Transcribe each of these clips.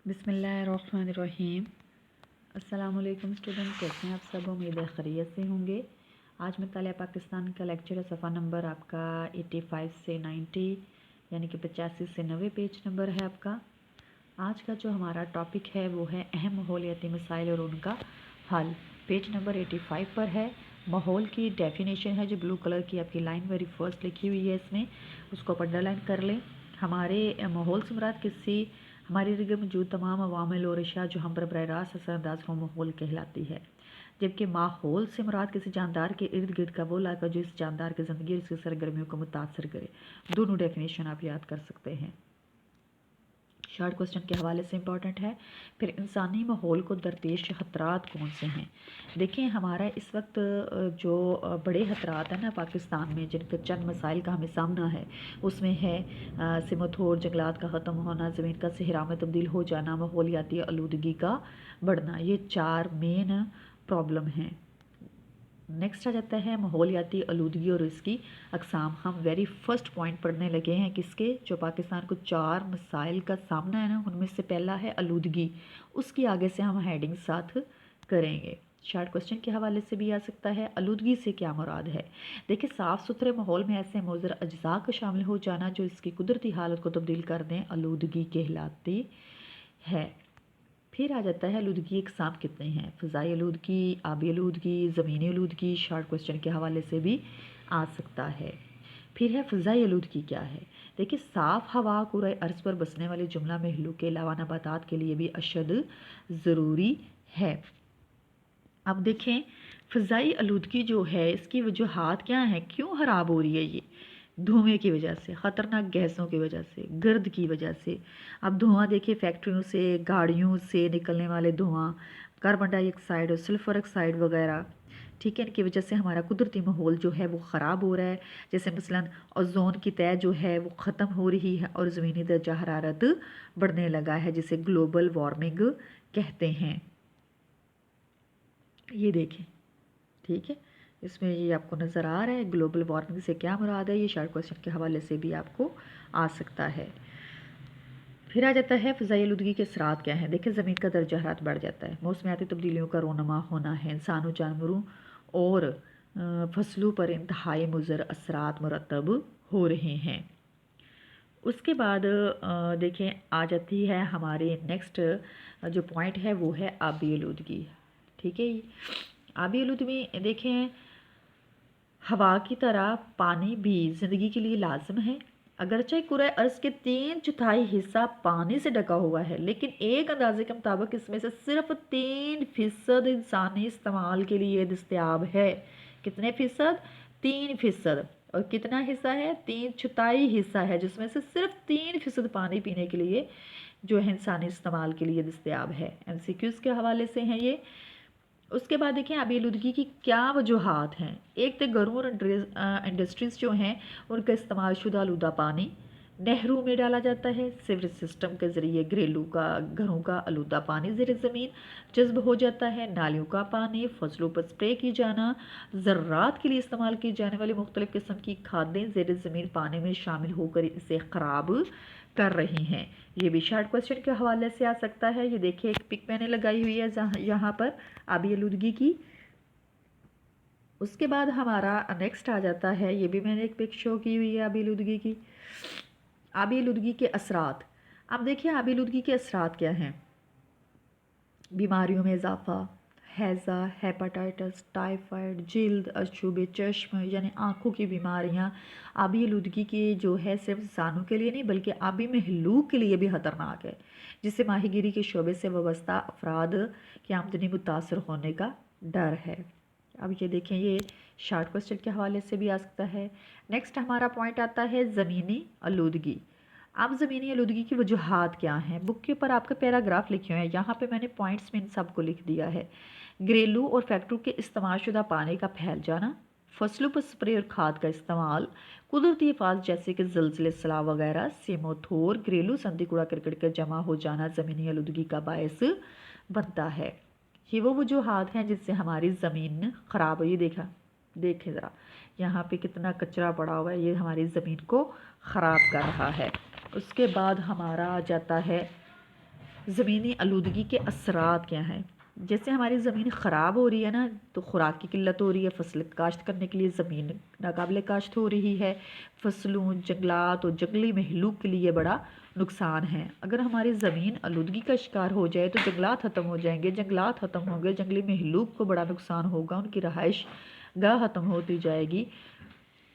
बिस्मिल्लाहिर्रहमानिर्रहीम। अस्सलामुअलैकुम स्टूडेंट, कैसे हैं आप सब? उम्मीद है खैरियत से होंगे। आज मुतालिया पाकिस्तान का लेक्चर है। सफ़ा नंबर आपका 85 से 90 यानी कि 85 से 90 पेज नंबर है आपका। आज का जो हमारा टॉपिक है वो है अहम माहौलियाती मसाइल और उनका हल। पेज नंबर 85 पर है। माहौल की डेफिनेशन है जो ब्लू कलर की आपकी लाइन वेरी फर्स्ट लिखी हुई है, इसमें उसको आप अंडरलाइन कर लें। हमारे माहौल से मुराद किसी हमारे इर्द गिर्द मौजूद तमाम अवामिल और अशिया जो हम पर बराह रास्त असरअंदाज हो माहौल कहलाती है, जबकि माहौल से मुराद किसी जानदार के इर्द गिर्द का वो इलाका जो इस जानदार की ज़िंदगी और इसकी सरगर्मियों को मुतासर करे। दोनों डेफिनेशन आप याद कर सकते हैं। शॉर्ट क्वेश्चन के हवाले से इंपॉर्टेंट है। फिर इंसानी माहौल को दरपेश ख़तरात कौन से हैं? देखिए, हमारा इस वक्त जो बड़े ख़तरात हैं ना पाकिस्तान में, जिनके चंद मसाइल का हमें सामना है, उसमें है सिमथोर जंगलात का ख़त्म होना, ज़मीन का सहरा में तब्दील हो जाना, माहौलियाती आलूदगी का बढ़ना। ये 4 मेन प्रॉब्लम हैं। नेक्स्ट आ जाता है माहौलियाती आलूदगी और इसकी अकसाम। हम वेरी फर्स्ट पॉइंट पढ़ने लगे हैं किसके, जो पाकिस्तान को 4 मसाइल का सामना है ना, उनमें से पहला है आलूदगी। उसकी आगे से हम हेडिंग साथ करेंगे। शॉर्ट क्वेश्चन के हवाले से भी आ सकता है, आलूदगी से क्या मुराद है? देखिए, साफ़ सुथरे माहौल में ऐसे मुज़र अज्जा का शामिल हो जाना जो इसकी कुदरती हालत को तब्दील कर दें, आलूदगी कहलाती है। फिर आ जाता है आलूदगी इकसाम कितने हैं? फ़िज़ाई आलूदगी, आबी आलूदगी, ज़मीनी आलूदगी। शॉर्ट क्वेश्चन के हवाले से भी आ सकता है। फिर है फ़िज़ाई आलूदगी क्या है? देखिए, साफ़ हवा कुरे अर्ज़ पर बसने वाले जुमला महलू के अलावा नबातात के लिए भी अशद ज़रूरी है। अब देखें, फ़िज़ाई आलूदगी जो है इसकी वजूहात क्या हैं, क्यों ख़राब हो रही है? ये धुएँ की वजह से, ख़तरनाक गैसों की वजह से, गर्द की वजह से। अब धुआं देखिए, फैक्ट्रियों से, गाड़ियों से निकलने वाले धुआं, कार्बन डाइऑक्साइड और सल्फ़र ऑक्साइड वगैरह, ठीक है, इनकी वजह से हमारा कुदरती माहौल जो है वो ख़राब हो रहा है। जैसे मसलन ओज़ोन की तह जो है वो ख़त्म हो रही है और ज़मीनी दर्जा हरारत बढ़ने लगा है, जिसे ग्लोबल वार्मिंग कहते हैं। ये देखें, ठीक है, इसमें ये आपको नज़र आ रहा है ग्लोबल वार्मिंग से क्या मुराद है। ये शॉर्ट क्वेश्चन के हवाले से भी आपको आ सकता है। फिर आ जाता है फ़िज़ाई आलूदगी के असरात क्या हैं? देखिए, ज़मीन का दर्जा हरारत बढ़ जाता है, मौसमियाती तब्दीलियों का रोनमा होना है, इंसानों, जानवरों और फसलों पर इंतहाई मुज़र असरात मुरतब हो रहे हैं। उसके बाद देखें, आ जाती है हमारे नेक्स्ट जो पॉइंट है वो है आबी आलूदगी। ठीक है, आबी आलूदगी में देखें, हवा की तरह पानी भी ज़िंदगी के लिए लाजम है। अगरचे कुरे अर्ज़ के 3/4 हिस्सा पानी से ढका हुआ है, लेकिन एक अंदाजे के मुताबिक इसमें से सिर्फ 3% इंसानी इस्तेमाल के लिए दस्तयाब है। कितने फ़ीसद? 3%। और कितना हिस्सा है? 3/4 हिस्सा है, जिसमें से सिर्फ 3% पानी पीने के लिए जो है इंसानी इस्तेमाल के लिए दस्तयाब है। MCQs के हवाले से हैं ये। उसके बाद देखें, आबी आलूदगी की क्या वजूहात हैं। एक तो घरों और इंडस्ट्रीज़ जो हैं उनका इस्तेमाल शुदा आलूदा पानी नहरों में डाला जाता है। सीवरेज सिस्टम के ज़रिए घरेलू का घरों का आलूदा पानी ज़ेर ज़मीन जज्ब हो जाता है। नालियों का पानी फसलों पर स्प्रे की जाना, ज़र्रात के लिए इस्तेमाल की जाने वाली मुख्तलिफ़ किस्म की खादें ज़ेर ज़मीन पानी में शामिल होकर इसे ख़राब कर रही हैं। ये भी शॉर्ट क्वेश्चन के हवाले से आ सकता है। ये देखिए, एक पिक मैंने लगाई हुई है यहाँ पर आबी आलूदगी की। उसके बाद हमारा नेक्स्ट आ जाता है, ये भी मैंने एक पिक शो की हुई है आबी आलूदगी की। आबी आलूदगी के असरात। अब देखिए, आबी आलूदगी के असरात क्या हैं? बीमारियों में इजाफा, हैज़ा, हेपाटाइटिस, टाइफाइड, जिल्द, अशुबे चश्म यानी आँखों की बीमारियाँ। आबी आलूदगी की जो है सिर्फ इंसानों के लिए नहीं बल्कि आबी महलूक के लिए भी ख़तरनाक है, जिससे माहीगीरी के शोबे से वाबस्ता अफराद की आमदनी मुतासर होने का डर है। अब ये देखें, ये शॉर्ट क्वेश्चन के हवाले से भी आ सकता है। नेक्स्ट हमारा पॉइंट आता है ज़मीनी आलूदगी। अब ज़मीनी आलूदगी की वजूहात क्या हैं? बुक के ऊपर आपके पैराग्राफ लिखे हुए हैं, यहाँ पे मैंने पॉइंट्स में इन सबको लिख दिया है। घरेलू और फैक्ट्रियों के इस्तेमाल शुदा पानी का फैल जाना, फसलों पर स्प्रे और खाद का इस्तेमाल, कुदरती आफात जैसे कि ज़लज़ले, सैलाब वगैरह, सेमोथोर, घरेलू संदी कूड़ा करकट के जमा हो जाना ज़मीनी आलूदगी का बायस बनता है। ये वो वजूहात हैं जिससे हमारी ज़मीन ख़राब हुई। देखें ज़रा, यहाँ पे कितना कचरा पड़ा हुआ है, ये हमारी ज़मीन को ख़राब कर रहा है। उसके बाद हमारा आ जाता है ज़मीनी आलूदगी के असरात क्या हैं। जैसे हमारी ज़मीन ख़राब हो रही है ना, तो खुराक की किल्लत हो रही है, फसल काश्त करने के लिए ज़मीन नाकाबिल काश्त हो रही है, फसलों, जंगलात और जंगली महलूक के लिए बड़ा नुकसान है। अगर हमारी ज़मीन आलूदगी का शिकार हो जाए तो जंगलात ख़त्म हो जाएंगे, जंगलात ख़त्म होंगे, जंगली महलूक को बड़ा नुकसान होगा, उनकी रहाइश गाह ख़त्म होती जाएगी।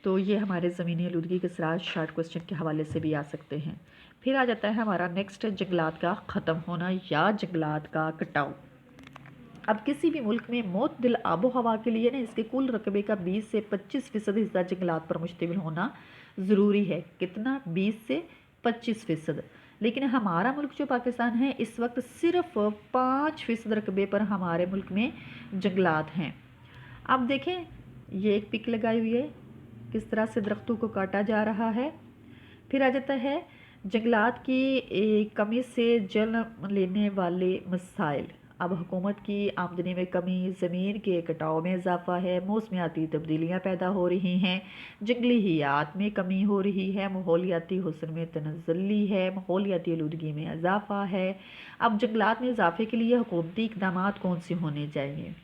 तो ये हमारे ज़मीनी आलूदगी के असरात शॉर्ट क्वेश्चन के हवाले से भी आ सकते हैं। फिर आ जाता है हमारा नेक्स्ट, जंगलात का ख़त्म होना या जंगलात का कटाव। अब किसी भी मुल्क में मोतदिल आबो हवा के लिए ना इसके कुल रकबे का 20 से 25% हिस्सा जंगलात पर मुश्तमिल होना ज़रूरी है। कितना? 20 से 25%। लेकिन हमारा मुल्क जो पाकिस्तान है, इस वक्त सिर्फ 5% रकबे पर हमारे मुल्क में जंगलात हैं। अब देखें, ये एक पिक लगाई हुई है, किस तरह से दरख्तों को काटा जा रहा है। फिर आ जाता है जंगलात की कमी से जन्म लेने वाले मसाइल। अब हुकूमत की आमदनी में कमी, ज़मीन के कटाव में इजाफा है, मौसमियाती तब्दीलियाँ पैदा हो रही हैं, जंगली हयात में कमी हो रही है, माहौलियाती हुस्न में तनज़्ज़ुली है, माहौलियाती आलूदगी में इजाफा है। अब जंगलात में इजाफे के लिए हुकूमती इक़दाम कौन से होने चाहिए।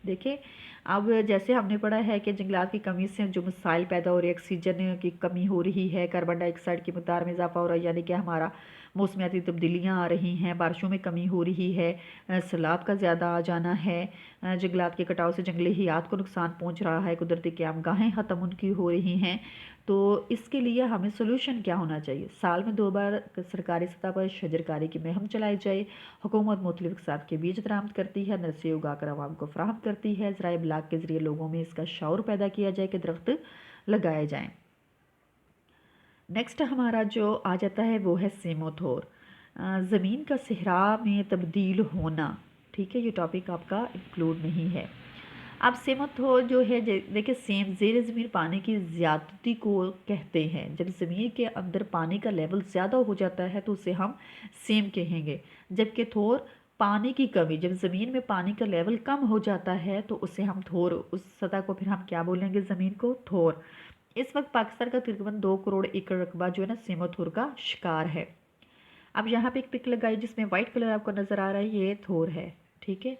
देखिए, अब जैसे हमने पढ़ा है कि जंगलात की कमी से जो मसाइल पैदा हो रहे हैं, ऑक्सीजन की कमी हो रही है, कार्बन डाइऑक्साइड की मकदार में इजाफा हो रहा है, यानी कि हमारा मौसमियाती तब्दीलियाँ आ रही हैं, बारिशों में कमी हो रही है, सैलाब का ज़्यादा आ जाना है, जंगलात के कटाव से जंगली हयात को नुकसान पहुँच रहा है, कुदरती क़यामगाहें ख़त्म उनकी हो रही हैं। तो इसके लिए हमें सोल्यूशन क्या होना चाहिए। साल में 2 बार सरकारी सतह पर शजरकारी की मुहिम चलाई जाए। हुकूमत मुख्तलिफ किस्म के बीज बरामद करती है, नर्सरी उगाकर आवाम को फराहम करती है। ज़राए इब्लाग के ज़रिए लोगों में इसका शऊर पैदा किया जाए कि दरख्त लगाए जाएँ। नेक्स्ट हमारा जो आ जाता है वो है सेमोथोर, ज़मीन का सहरा में तब्दील होना। ठीक है, ये टॉपिक आपका इंक्लूड नहीं है। अब सेमोथोर जो है, देखिए, सेम ज़ेर ज़मीन पानी की ज़्यादती को कहते हैं। जब ज़मीन के अंदर पानी का लेवल ज़्यादा हो जाता है तो उसे हम सेम कहेंगे, जबकि थोर पानी की कमी, जब ज़मीन में पानी का लेवल कम हो जाता है तो उसे हम थोर, उस सतह को फिर हम क्या बोलेंगे, ज़मीन को थोर। इस वक्त पाकिस्तान का तकरीबन 2 करोड़ एकड़ रकबा जो है ना सेमोथोर का शिकार है। अब यहाँ पे एक पिक लगाई जिसमें वाइट कलर आपको नज़र आ रहा है, ये थोर है। ठीक है,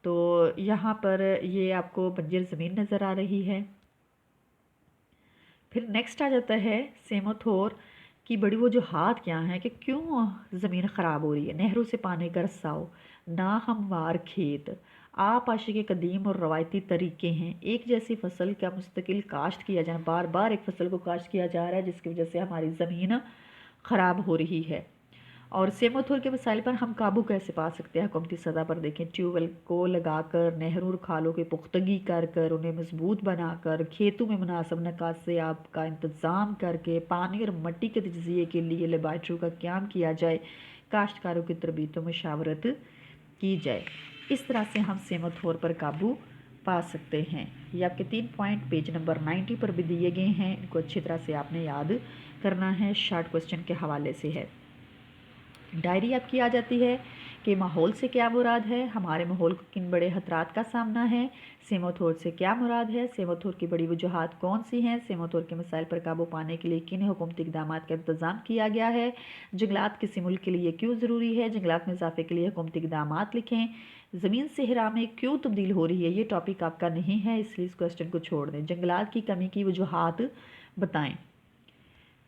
तो यहाँ पर ये आपको बंजर ज़मीन नज़र आ रही है। फिर नेक्स्ट आ जाता है सेमोथोर की बड़ी वजूहात क्या हैं कि क्यों ज़मीन ख़राब हो रही है। नहरों से पानी का रिसाव, ना हमवार खेत, आपाशी के कदीम और रवायती तरीके हैं। एक जैसी फसल का मुस्तकिल काश्त किया जाना, बार बार एक फसल को काश्त किया जा रहा है, जिसकी वजह से हमारी ज़मीन ख़राब हो रही है। और सेमोथोर के मसाइल पर हम काबू कैसे पा सकते हैं हुकूमती सतह पर। देखें, ट्यूबवेल को लगाकर, नहरों और खालों की पुख्तगी कर कर, उन्हें मजबूत बनाकर, खेतों में मुनासिब निकासियाब का इंतज़ाम करके, पानी और मिट्टी के तजिए के लिए लेबार्ट्रियों का क़याम किया जाए, काश्तकारों की तरबियत व मशावरत की जाए। इस तरह से हम सेमोथोर पर काबू पा सकते हैं। ये आपके 3 पॉइंट पेज नंबर 90 पर भी दिए गए हैं, इनको अच्छी तरह से आपने याद करना है। शॉर्ट क्वेश्चन के हवाले से है। डायरी आपकी आ जाती है कि माहौल से क्या मुराद है, हमारे माहौल को किन बड़े खतरात का सामना है, सेमोथोर से क्या मुराद है, सेमोथोर की बड़ी वजूहात कौन सी हैं, सेमोथोर के मसाइल पर काबू पाने के लिए किन हुकूमती इक़दामात का इंतज़ाम किया गया है, जंगलात किसी मुल्क के लिए क्यों ज़रूरी है, जंगलात में इजाफे के लिए हुकूमती इक़दामात लिखें, ज़मीन सहरा में क्यों तब्दील हो रही है। ये टॉपिक आपका नहीं है, इसलिए इस क्वेश्चन को छोड़ दें। जंगलात की कमी की वजूहात बताएँ।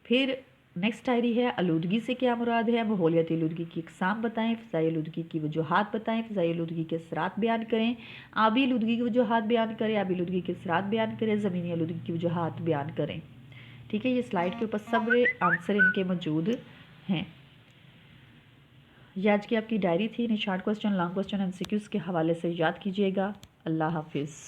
फिर नेक्स्ट डायरी है, आलूदगी से क्या मुराद है, माहौलियाती आलूदगी की इकसाम बताएं, फ़िज़ाई आलूदगी की वजूहात बताएं, फ़िज़ाई आलूदगी के असरात बयान करें, आबी आलूदगी की वजूहात बयान करें, आबी आलूदगी के असरात बयान करें, ज़मीनी आलूदगी की वजूहात बयान करें। ठीक है, ये स्लाइड के ऊपर सब आंसर इनके मौजूद हैं। ये आज की आपकी डायरी थी। Short question, long question, MCQs के हवाले से याद कीजिएगा। अल्लाह हाफिज़।